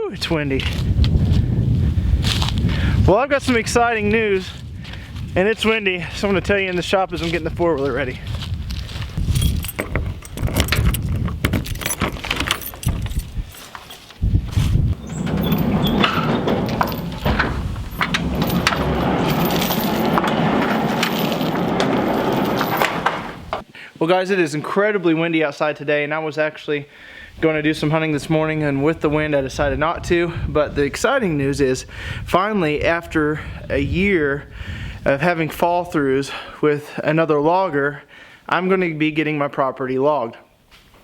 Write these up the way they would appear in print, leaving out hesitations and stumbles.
Woo, it's windy. Well, I've got some exciting news, and it's windy, so I'm going to tell you in the shop as I'm getting the four-wheeler ready. Well guys, it is incredibly windy outside today, and I was actually going to do some hunting this morning, and with the wind I decided not to. But the exciting news is, finally, after a year of having fall throughs with another logger, I'm going to be getting my property logged.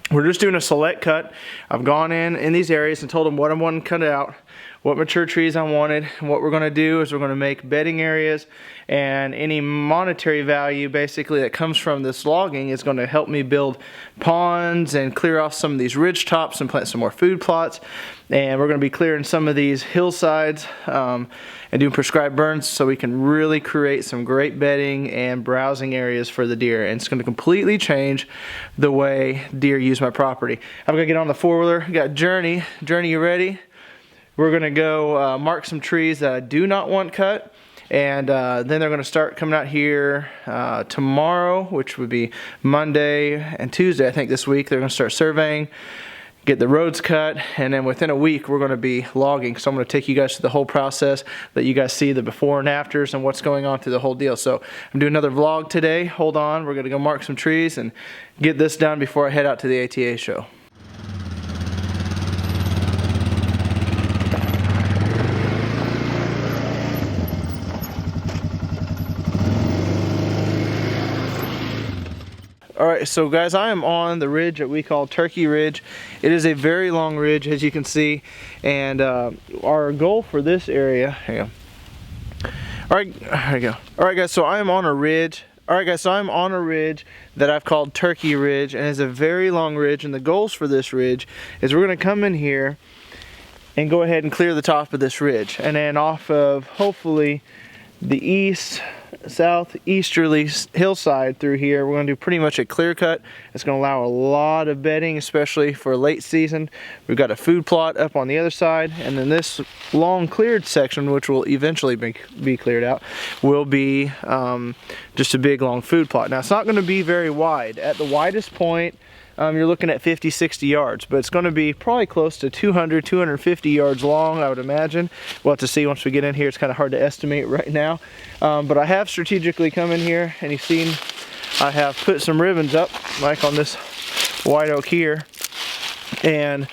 We're just doing a select cut. I've gone in these areas and told them what I want to cut out, what mature trees I wanted, and what we're going to do is we're going to make bedding areas, and any monetary value basically that comes from this logging is going to help me build ponds and clear off some of these ridge tops and plant some more food plots. And we're going to be clearing some of these hillsides and doing prescribed burns so we can really create some great bedding and browsing areas for the deer. And it's going to completely change the way deer use my property. I'm going to get on the four-wheeler. Got Journey. Journey, you ready? We're going to go mark some trees that I do not want cut, and then they're going to start coming out here tomorrow, which would be Monday and Tuesday, I think, this week. They're going to start surveying, get the roads cut, and then within a week we're going to be logging. So I'm going to take you guys through the whole process, let you guys see the before and afters and what's going on through the whole deal. So I'm doing another vlog today. Hold on, we're going to go mark some trees and get this done before I head out to the ATA show. Alright, so guys, I am on the ridge that we call Turkey Ridge. It is a very long ridge, as you can see, and our goal for this area, here you go. Alright, there you go. Alright guys, so I am on a ridge. Alright guys, so I'm on a ridge that I've called Turkey Ridge, and it's a very long ridge, and the goals for this ridge is we're going to come in here and go ahead and clear the top of this ridge, and then off of hopefully the southeasterly hillside through here, we're going to do pretty much a clear cut. It's going to allow a lot of bedding, especially for late season. We've got a food plot up on the other side, and then this long cleared section, which will eventually be cleared out, will be just a big long food plot. Now it's not going to be very wide. At the widest point, you're looking at 50-60 yards, but it's going to be probably close to 200-250 yards long, I would imagine. We'll have to see once we get in here. It's kind of hard to estimate right now, but I have strategically come in here, and you've seen I have put some ribbons up, like on this white oak here, and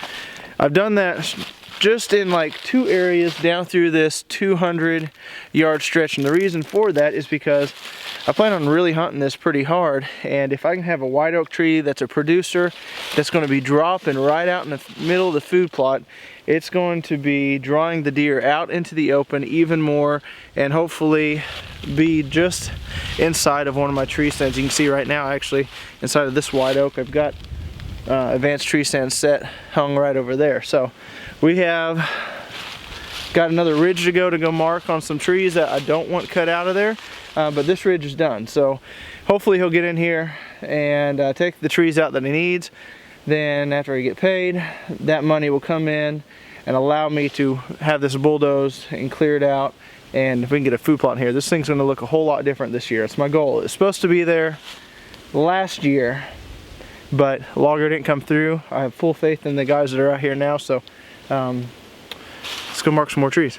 I've done that just in like two areas down through this 200-yard stretch. And the reason for that is because I plan on really hunting this pretty hard, and if I can have a white oak tree that's a producer that's going to be dropping right out in the middle of the food plot, it's going to be drawing the deer out into the open even more, and hopefully be just inside of one of my tree stands. You can see right now, actually, inside of this white oak, I've got advanced tree stand set hung right over there. So we have got another ridge to go mark on some trees that I don't want cut out of there, but this ridge is done. So hopefully he'll get in here and take the trees out that he needs. Then after I get paid, that money will come in and allow me to have this bulldozed and cleared out. And if we can get a food plot in here, this thing's going to look a whole lot different this year. It's my goal. It's supposed to be there last year, but logger didn't come through. I have full faith in the guys that are out here now, so let's go mark some more trees.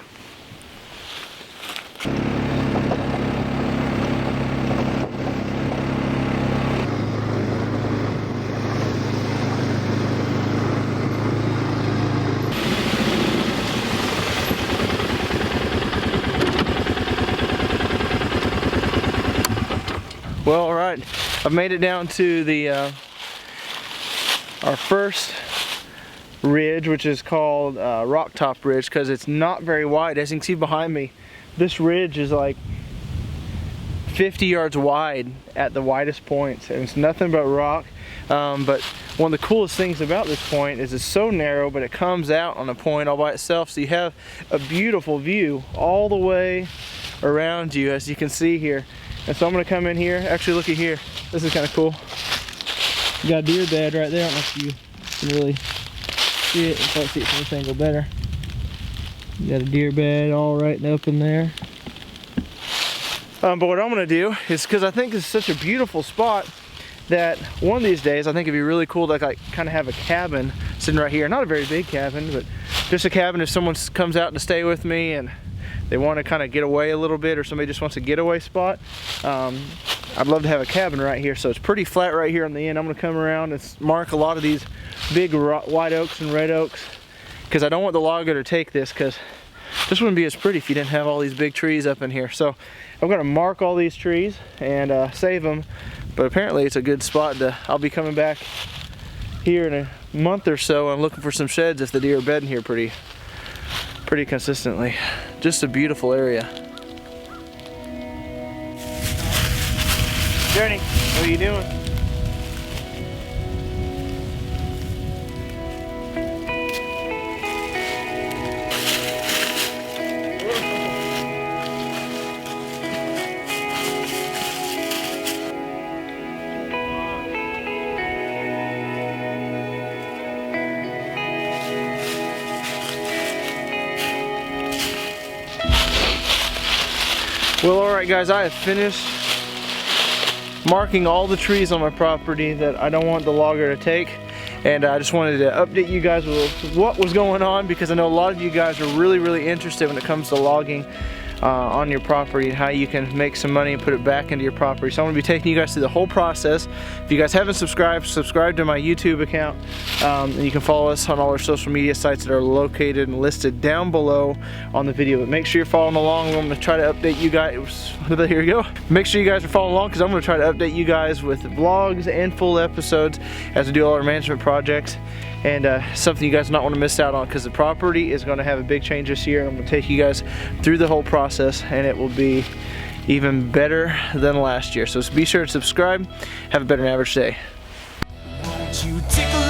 Well, all right, I've made it down to the our first ridge, which is called Rock Top Ridge, because it's not very wide. As you can see behind me, this ridge is like 50 yards wide at the widest points, and it's nothing but rock. But one of the coolest things about this point is it's so narrow, but it comes out on a point all by itself, so you have a beautiful view all the way around you, as you can see here. And so I'm going to come in here. Actually, look at here. This is kind of cool. You got a deer bed right there. I don't know if you can really see it. If I see it from this angle better. You got a deer bed all right up in there. But what I'm gonna do is, because I think it's such a beautiful spot, that one of these days I think it'd be really cool to like kind of have a cabin sitting right here. Not a very big cabin, but just a cabin if someone comes out to stay with me and they want to kind of get away a little bit, or somebody just wants a getaway spot. I'd love to have a cabin right here. So it's pretty flat right here on the end. I'm gonna come around and mark a lot of these big white oaks and red oaks, because I don't want the logger to take this, because this wouldn't be as pretty if you didn't have all these big trees up in here. So I'm gonna mark all these trees and save them. But apparently it's a good spot to, I'll be coming back here in a month or so. I'm looking for some sheds if the deer are bedding here pretty consistently. Just a beautiful area. Journey, what are you doing? Well, alright guys, I have finished marking all the trees on my property that I don't want the logger to take, and I just wanted to update you guys with what was going on, because I know a lot of you guys are really interested when it comes to logging on your property and how you can make some money and put it back into your property. So I'm going to be taking you guys through the whole process. If you guys haven't subscribed, subscribe to my YouTube account, and you can follow us on all our social media sites that are located and listed down below on the video. But make sure you're following along. I'm going to try to update you guys. Here we go. Make sure you guys are following along, because I'm going to try to update you guys with vlogs and full episodes as we do all our management projects. And something you guys not want to miss out on, because the property is going to have a big change this year. I'm going to take you guys through the whole process, and it will be even better than last year. So be sure to subscribe. Have a better than average day. Won't you tickle